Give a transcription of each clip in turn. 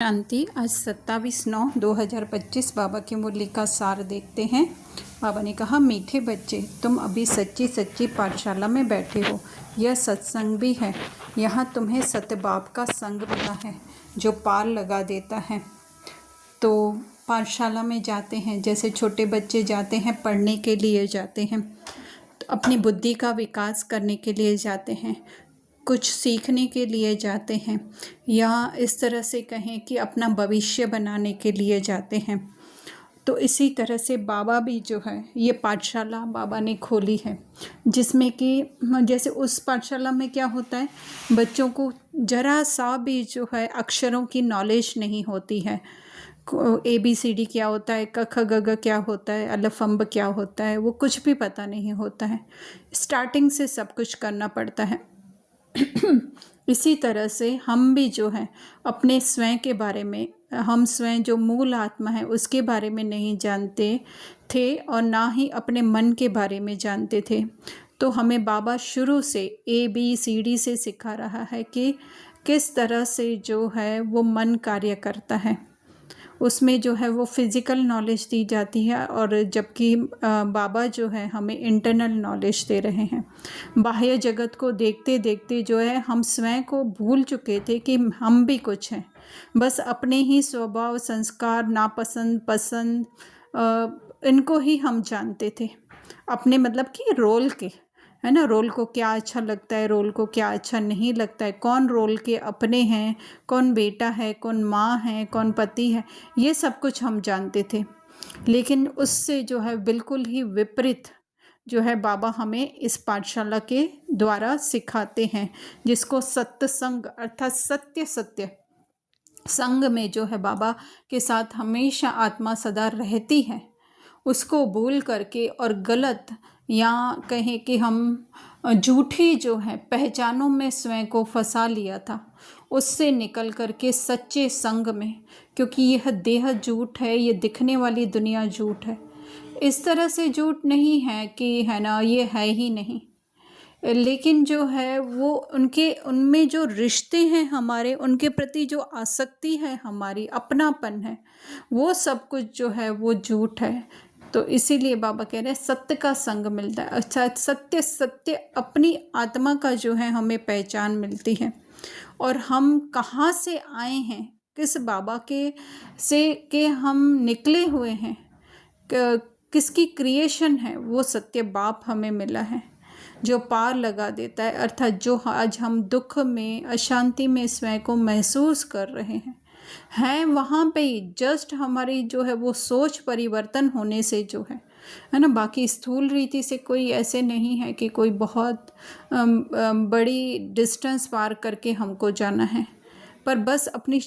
शांति। आज 27/9/2025 बाबा की मुरली का सार देखते हैं। बाबा ने कहा, मीठे बच्चे, तुम अभी सच्ची सच्ची पाठशाला में बैठे हो। यह सत्संग भी है। यहाँ तुम्हें सत्य बाप का संग मिला है जो पार लगा देता है। तो पाठशाला में जाते हैं, जैसे छोटे बच्चे जाते हैं, पढ़ने के लिए जाते हैं, तो अपनी बुद्धि का विकास करने के लिए जाते हैं, कुछ सीखने के लिए जाते हैं, या इस तरह से कहें कि अपना भविष्य बनाने के लिए जाते हैं। तो इसी तरह से बाबा भी जो है, ये पाठशाला बाबा ने खोली है, जिसमें कि जैसे उस पाठशाला में क्या होता है, बच्चों को जरा सा भी जो है अक्षरों की नॉलेज नहीं होती है। ABCD क्या होता है, क ख ग घ क्या होता है, अलफ अम्ब क्या होता है, वो कुछ भी पता नहीं होता है। स्टार्टिंग से सब कुछ करना पड़ता है। इसी तरह से हम भी जो है अपने स्वयं के बारे में, हम स्वयं जो मूल आत्मा है उसके बारे में नहीं जानते थे, और ना ही अपने मन के बारे में जानते थे। तो हमें बाबा शुरू से ABCD से सिखा रहा है कि किस तरह से जो है वो मन कार्य करता है। उसमें जो है वो फिज़िकल नॉलेज दी जाती है, और जबकि बाबा जो है हमें इंटरनल नॉलेज दे रहे हैं। बाह्य जगत को देखते देखते जो है हम स्वयं को भूल चुके थे कि हम भी कुछ हैं। बस अपने ही स्वभाव, संस्कार, नापसंद, पसंद, इनको ही हम जानते थे, अपने मतलब कि रोल के, है ना। रोल को क्या अच्छा लगता है, रोल को क्या अच्छा नहीं लगता है, कौन रोल के अपने हैं, कौन बेटा है, कौन माँ है, कौन पति है, ये सब कुछ हम जानते थे। लेकिन उससे जो है बिल्कुल ही विपरीत जो है बाबा हमें इस पाठशाला के द्वारा सिखाते हैं, जिसको सत्संग अर्थात सत्य सत्य संग में जो है बाबा के साथ हमेशा आत्मा सदा रहती है, उसको भूल करके और गलत या कहें कि हम झूठी जो है पहचानों में स्वयं को फंसा लिया था, उससे निकल करके सच्चे संग में, क्योंकि यह देह झूठ है, ये दिखने वाली दुनिया झूठ है। इस तरह से झूठ नहीं है कि है ना, ये है ही नहीं, लेकिन जो है वो उनमें जो रिश्ते हैं हमारे, उनके प्रति जो आसक्ति है हमारी, अपनापन है, वो सब कुछ जो है वो झूठ है। तो इसीलिए बाबा कह रहे हैं सत्य का संग मिलता है। अच्छा, सत्य सत्य अपनी आत्मा का जो है हमें पहचान मिलती है, और हम कहाँ से आए हैं, किस बाबा के हम निकले हुए हैं, किसकी क्रिएशन है, वो सत्य बाप हमें मिला है जो पार लगा देता है। अर्थात जो आज हम दुख में, अशांति में स्वयं को महसूस कर रहे हैं वहाँ पे ही जस्ट हमारी जो है वो सोच परिवर्तन होने से जो है ना, बाकी स्थूल रीति से कोई ऐसे नहीं है कि कोई बहुत बड़ी डिस्टेंस पार करके हमको जाना है, पर बस अपनी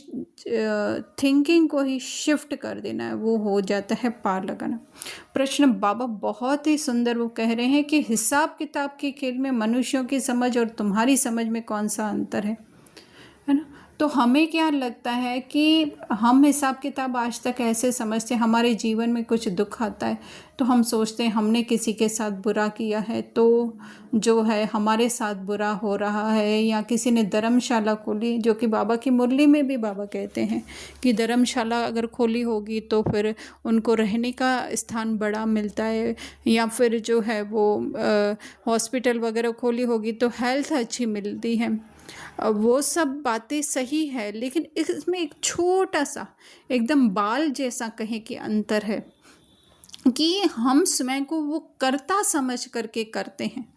थिंकिंग को ही शिफ्ट कर देना है, वो हो जाता है पार लगाना। प्रश्न बाबा बहुत ही सुंदर वो कह रहे हैं कि हिसाब किताब के खेल में मनुष्यों की समझ और तुम्हारी समझ में कौन सा अंतर है ना। तो हमें क्या लगता है कि हम हिसाब किताब आज तक ऐसे समझते हैं, हमारे जीवन में कुछ दुख आता है तो हम सोचते हैं हमने किसी के साथ बुरा किया है तो जो है हमारे साथ बुरा हो रहा है, या किसी ने धर्मशाला खोली, जो कि बाबा की मुरली में भी बाबा कहते हैं कि धर्मशाला अगर खोली होगी तो फिर उनको रहने का स्थान बड़ा मिलता है, या फिर जो है वो हॉस्पिटल वगैरह खोली होगी तो हेल्थ अच्छी मिलती है। वो सब बातें सही है, लेकिन इसमें एक छोटा सा एकदम बाल जैसा कहें कि अंतर है कि हम स्वयं को वो कर्ता समझ करके करते हैं,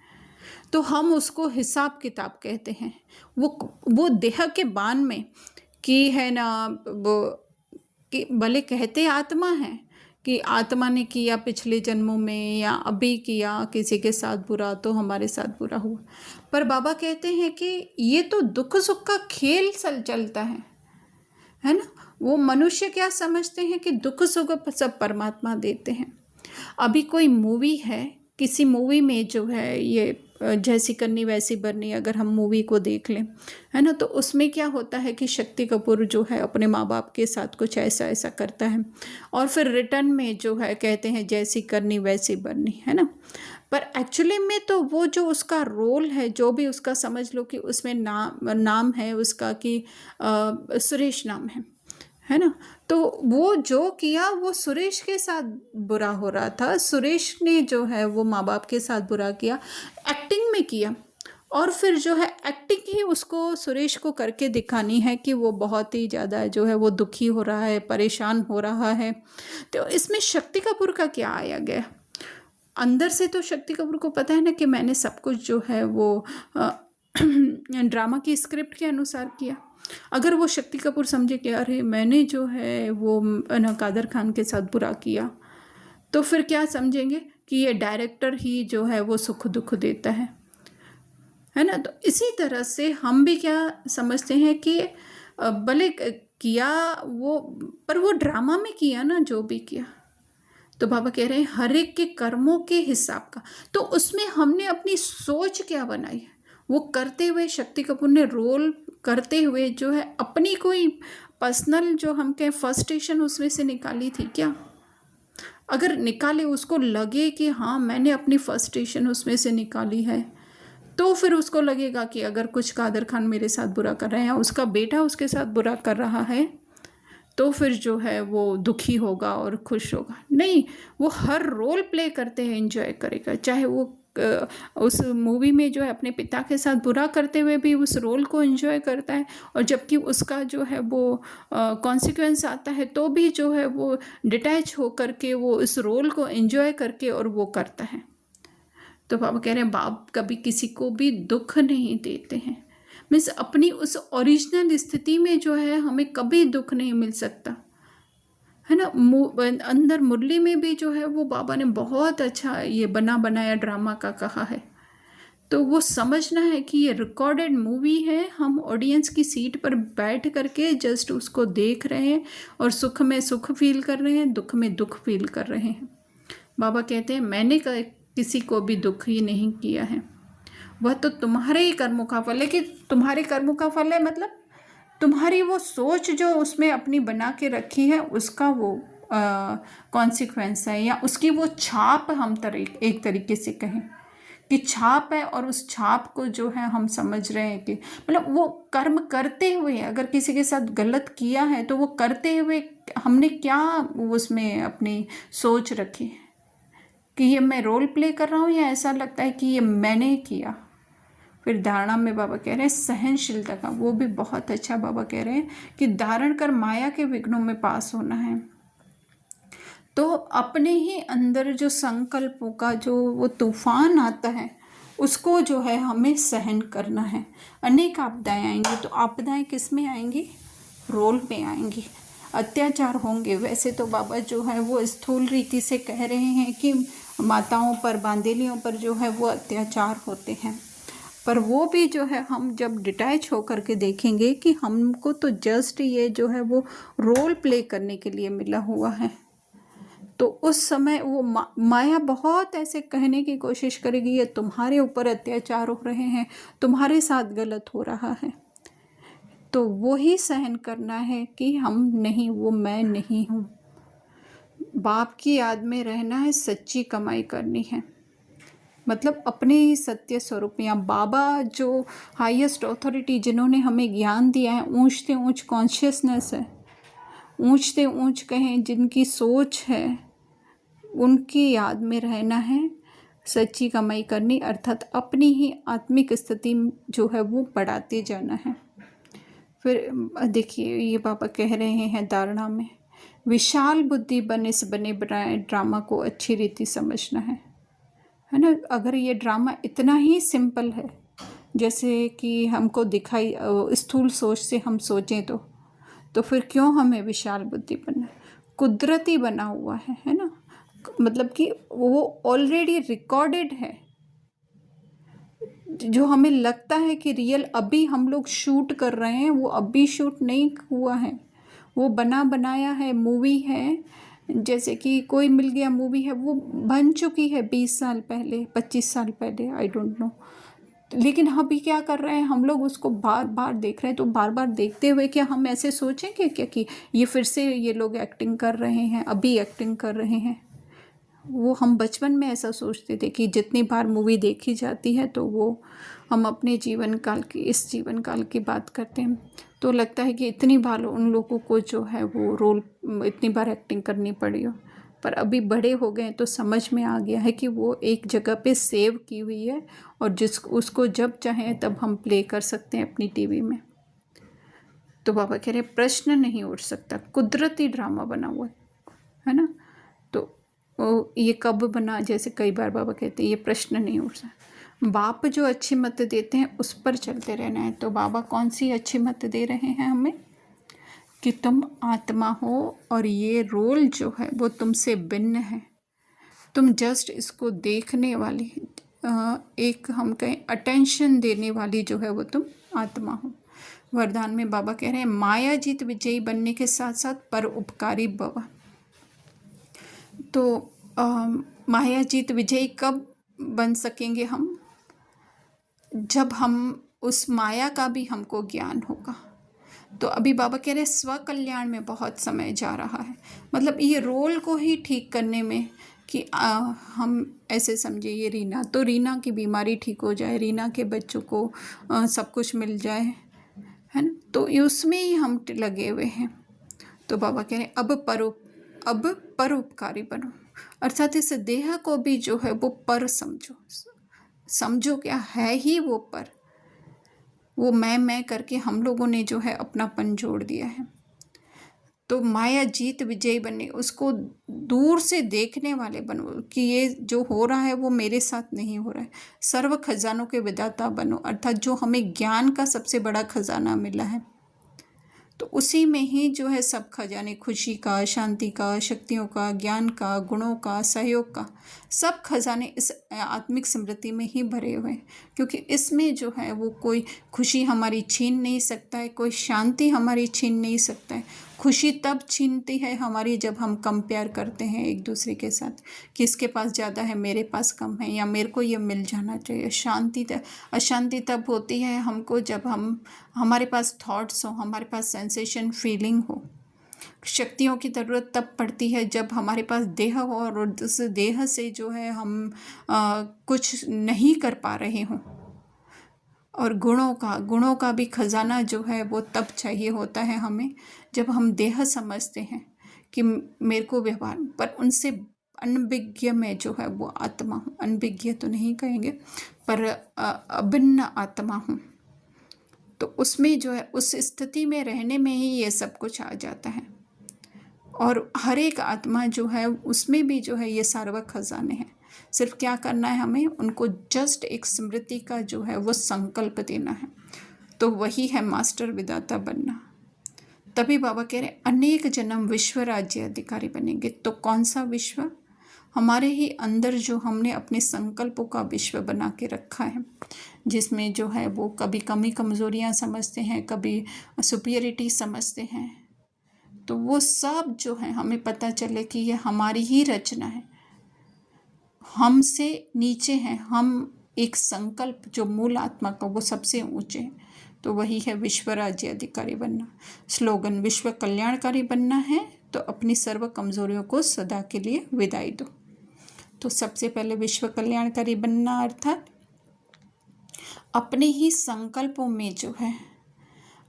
तो हम उसको हिसाब किताब कहते हैं। वो देह के बान में कि है ना, वो कि भले कहते आत्मा है कि आत्मा ने किया पिछले जन्मों में या अभी किया किसी के साथ बुरा तो हमारे साथ बुरा हुआ, पर बाबा कहते हैं कि ये तो दुख सुख का खेल चलता है ना। वो मनुष्य क्या समझते हैं कि दुख सुख सब परमात्मा देते हैं। अभी कोई मूवी है, किसी मूवी में जो है ये जैसी करनी वैसी भरनी, अगर हम मूवी को देख लें, है ना, तो उसमें क्या होता है कि शक्ति कपूर जो है अपने माँ बाप के साथ कुछ ऐसा ऐसा करता है, और फिर रिटर्न में जो है कहते हैं जैसी करनी वैसी भरनी, है ना। पर एक्चुअली में तो वो जो उसका रोल है, जो भी उसका समझ लो कि उसमें नाम है उसका कि सुरेश नाम है, है ना। तो वो जो किया वो सुरेश के साथ बुरा हो रहा था, सुरेश ने जो है वो माँ बाप के साथ बुरा किया, एक्टिंग में किया। और फिर जो है एक्टिंग ही उसको, सुरेश को करके दिखानी है कि वो बहुत ही ज़्यादा जो है वो दुखी हो रहा है, परेशान हो रहा है। तो इसमें शक्ति कपूर का क्या आया गया? अंदर से तो शक्ति कपूर को पता है ना कि मैंने सब कुछ जो है वो ड्रामा की स्क्रिप्ट के अनुसार किया। अगर वो शक्ति कपूर समझे कि अरे मैंने जो है वो ना कादर खान के साथ बुरा किया, तो फिर क्या समझेंगे कि ये डायरेक्टर ही जो है वो सुख दुख देता है ना। तो इसी तरह से हम भी क्या समझते हैं कि भले किया वो, पर वो ड्रामा में किया ना जो भी किया। तो बाबा कह रहे हैं हर एक के कर्मों के हिसाब का, तो उसमें हमने अपनी सोच क्या बनाई है वो करते हुए, शक्ति कपूर ने रोल करते हुए जो है अपनी कोई पर्सनल जो हम कहें फ्रस्ट्रेशन उसमें से निकाली थी क्या? अगर निकाले, उसको लगे कि हाँ मैंने अपनी फ्रस्ट्रेशन उसमें से निकाली है, तो फिर उसको लगेगा कि अगर कुछ कादर खान मेरे साथ बुरा कर रहे हैं, उसका बेटा उसके साथ बुरा कर रहा है, तो फिर जो है वो दुखी होगा और खुश होगा। नहीं, वो हर रोल प्ले करते हैं एंजॉय करेगा, चाहे वो उस मूवी में जो है अपने पिता के साथ बुरा करते हुए भी उस रोल को एंजॉय करता है, और जबकि उसका जो है वो कॉन्सिक्वेंस आता है तो भी जो है वो डिटैच हो करके वो इस रोल को एंजॉय करके और वो करता है। तो बाबा कह रहे हैं बाप कभी किसी को भी दुख नहीं देते हैं, मीन्स अपनी उस ओरिजिनल स्थिति में जो है हमें कभी दुख नहीं मिल सकता, है ना। अंदर मुरली में भी जो है वो बाबा ने बहुत अच्छा ये बना बनाया ड्रामा का कहा है। तो वो समझना है कि ये रिकॉर्डेड मूवी है, हम ऑडियंस की सीट पर बैठ करके जस्ट उसको देख रहे हैं और सुख में सुख फील कर रहे हैं, दुख में दुख फील कर रहे हैं। बाबा कहते हैं मैंने किसी को भी दुख ही नहीं किया है, वह तो तुम्हारे ही कर्मों का फल है। कि तुम्हारे कर्मों का फल है मतलब तुम्हारी वो सोच जो उसमें अपनी बना के रखी है उसका वो कॉन्सिक्वेंस है, या उसकी वो छाप, हम एक तरीके से कहें कि छाप है। और उस छाप को जो है हम समझ रहे हैं कि मतलब वो कर्म करते हुए, अगर किसी के साथ गलत किया है तो वो करते हुए हमने क्या उसमें अपनी सोच रखी कि ये मैं रोल प्ले कर रहा हूँ या ऐसा लगता है कि ये मैंने किया। फिर धारणा में बाबा कह रहे हैं सहनशीलता का, वो भी बहुत अच्छा बाबा कह रहे हैं कि धारण कर माया के विघ्नों में पास होना है। तो अपने ही अंदर जो संकल्पों का जो वो तूफान आता है उसको जो है हमें सहन करना है। अनेक आपदाएं आएंगी, तो आपदाएं किस में आएंगी? रोल में आएंगी, अत्याचार होंगे। वैसे तो बाबा जो है वो स्थूल रीति से कह रहे हैं कि माताओं पर, बांदेलियों पर जो है वो अत्याचार होते हैं, पर वो भी जो है हम जब डिटैच होकर के देखेंगे कि हमको तो जस्ट ये जो है वो रोल प्ले करने के लिए मिला हुआ है, तो उस समय वो माया बहुत ऐसे कहने की कोशिश करेगी ये तुम्हारे ऊपर अत्याचार हो रहे हैं, तुम्हारे साथ गलत हो रहा है, तो वो ही सहन करना है कि हम नहीं, वो मैं नहीं हूँ। बाप की याद में रहना है, सच्ची कमाई करनी है, मतलब अपने ही सत्य स्वरूप। या बाबा जो हाईएस्ट अथॉरिटी जिन्होंने हमें ज्ञान दिया है, ऊंच से ऊंच कॉन्शियसनेस है, ऊंच से ऊंच कहें जिनकी सोच है, उनकी याद में रहना है, सच्ची कमाई करनी, अर्थात अपनी ही आत्मिक स्थिति जो है वो बढ़ाते जाना है। फिर देखिए ये बाबा कह रहे हैं धारणा में, विशाल बुद्धि बने से बने बनाए ड्रामा को अच्छी रीति समझना है ना। अगर ये ड्रामा इतना ही सिंपल है जैसे कि हमको दिखाई, स्थूल सोच से हम सोचें तो फिर क्यों हमें विशाल बुद्धि बनना? कुदरती बना हुआ है ना, मतलब कि वो ऑलरेडी रिकॉर्डेड है। जो हमें लगता है कि रियल अभी हम लोग शूट कर रहे हैं, वो अभी शूट नहीं हुआ है, वो बना बनाया है, मूवी है। जैसे कि कोई मिल गया मूवी है, वो बन चुकी है 20 साल पहले, 25 साल पहले, आई डोंट नो, लेकिन अभी क्या कर रहे हैं हम लोग उसको बार बार देख रहे हैं। तो बार बार देखते हुए क्या हम ऐसे सोचेंगे क्या कि ये फिर से ये लोग एक्टिंग कर रहे हैं, अभी एक्टिंग कर रहे हैं? वो हम बचपन में ऐसा सोचते थे कि जितनी बार मूवी देखी जाती है तो वो हम अपने जीवन काल की, इस जीवन काल की बात करते हैं। तो लगता है कि इतनी बार उन लोगों को जो है वो रोल इतनी बार एक्टिंग करनी पड़ी हो, पर अभी बड़े हो गए तो समझ में आ गया है कि वो एक जगह पे सेव की हुई है और उसको जब चाहें तब हम प्ले कर सकते हैं अपनी टीवी में। तो बाबा कह रहे प्रश्न नहीं उठ सकता, कुदरती ड्रामा बना हुआ है ना। तो ये कब बना, जैसे कई बार बाबा कहते हैं ये प्रश्न नहीं उठ सकता। बाप जो अच्छी मत देते हैं उस पर चलते रहना है। तो बाबा कौन सी अच्छी मत दे रहे हैं हमें कि तुम आत्मा हो और ये रोल जो है वो तुमसे भिन्न है। तुम जस्ट इसको देखने वाली, एक हम कहें अटेंशन देने वाली जो है वो तुम आत्मा हो। वरदान में बाबा कह रहे हैं माया जीत विजयी बनने के साथ साथ पर उपकारी भव। तो माया जीत विजयी कब बन सकेंगे हम? जब हम उस माया का भी हमको ज्ञान होगा। तो अभी बाबा कह रहे हैं स्व कल्याण में बहुत समय जा रहा है, मतलब ये रोल को ही ठीक करने में कि हम ऐसे समझे ये रीना, तो रीना की बीमारी ठीक हो जाए, रीना के बच्चों को सब कुछ मिल जाए, है ना। तो उसमें ही हम लगे हुए हैं। तो बाबा कह रहे हैं अब परोपकारी बनो, अर्थात इस देह को भी जो है वो पर समझो क्या है ही वो पर। वो मैं करके हम लोगों ने जो है अपनापन जोड़ दिया है। तो माया जीत विजयी बनने, उसको दूर से देखने वाले बनो कि ये जो हो रहा है वो मेरे साथ नहीं हो रहा है। सर्व खजानों के विदाता बनो, अर्थात जो हमें ज्ञान का सबसे बड़ा खजाना मिला है तो उसी में ही जो है सब खजाने, खुशी का, शांति का, शक्तियों का, ज्ञान का, गुणों का, सहयोग का, सब खजाने इस आत्मिक स्मृति में ही भरे हुए हैं। क्योंकि इसमें जो है वो कोई खुशी हमारी छीन नहीं सकता है, कोई शांति हमारी छीन नहीं सकता है। खुशी तब छीनती है हमारी जब हम कंपेयर करते हैं एक दूसरे के साथ, किसके पास ज़्यादा है, मेरे पास कम है, या मेरे को ये मिल जाना चाहिए। अशांति तब होती है हमको जब हमारे पास थॉट्स हो, हमारे पास सेंसेशन फीलिंग हो। शक्तियों की ज़रूरत तब पड़ती है जब हमारे पास देह हो और उस देह से जो है हम कुछ नहीं कर पा रहे हों। और गुणों का भी खजाना जो है वो तब चाहिए होता है हमें जब हम देह समझते हैं कि मेरे को व्यवहार, पर उनसे अनभिज्ञ में जो है वो आत्मा हूँ। अनभिज्ञ तो नहीं कहेंगे, पर अभिन्न आत्मा हूँ। तो उसमें जो है उस स्थिति में रहने में ही ये सब कुछ आ जाता है। और हर एक आत्मा जो है उसमें भी जो है ये सार्व खजाने हैं। सिर्फ क्या करना है हमें, उनको जस्ट एक स्मृति का जो है वो संकल्प देना है। तो वही है मास्टर विदाता बनना। तभी बाबा कह रहे हैं अनेक जन्म विश्व राज्य अधिकारी बनेंगे। तो कौन सा विश्व? हमारे ही अंदर जो हमने अपने संकल्पों का विश्व बना के रखा है, जिसमें जो है वो कभी कमी कमज़ोरियाँ समझते हैं, कभी सुपीरियरिटी समझते हैं। तो वो सब जो है हमें पता चले कि ये हमारी ही रचना है, हमसे नीचे हैं हम। एक संकल्प जो मूल आत्मा का वो सबसे ऊंचे है। तो वही है विश्व राज्य अधिकारी बनना। स्लोगन विश्व कल्याणकारी बनना है तो अपनी सर्व कमजोरियों को सदा के लिए विदाई दो। तो सबसे पहले विश्व कल्याणकारी बनना अर्थात अपने ही संकल्पों में जो है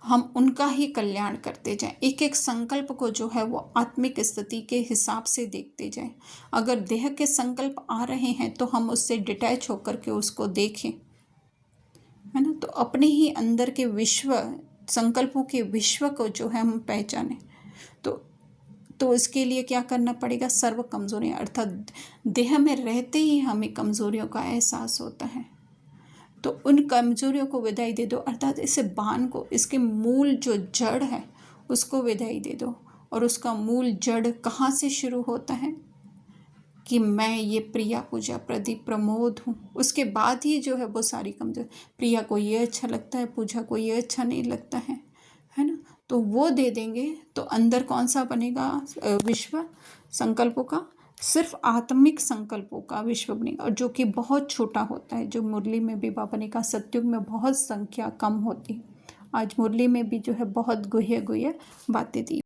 हम उनका ही कल्याण करते जाएं। एक एक संकल्प को जो है वो आत्मिक स्थिति के हिसाब से देखते जाएं। अगर देह के संकल्प आ रहे हैं तो हम उससे डिटैच होकर के उसको देखें, है ना। तो अपने ही अंदर के विश्व, संकल्पों के विश्व को जो है हम पहचानें। तो इसके लिए क्या करना पड़ेगा? सर्व कमजोरियाँ, अर्थात देह में रहते ही हमें कमजोरियों का एहसास होता है। तो उन कमजोरियों को विदाई दे दो, अर्थात इस बाण को, इसके मूल जो जड़ है उसको विदाई दे दो। और उसका मूल जड़ कहाँ से शुरू होता है कि मैं ये प्रिया पूजा प्रदीप प्रमोद हूँ। उसके बाद ही जो है वो सारी कमजोरी, प्रिया को ये अच्छा लगता है, पूजा को ये अच्छा नहीं लगता है ना। तो वो दे देंगे तो अंदर कौन सा बनेगा? विश्व संकल्पों का, सिर्फ आत्मिक संकल्पों का विश्व बनेगा, और जो कि बहुत छोटा होता है। जो मुरली में भी बाबा ने कहा सत्युग में बहुत संख्या कम होती, आज मुरली में भी जो है बहुत गुह्य बातें दी।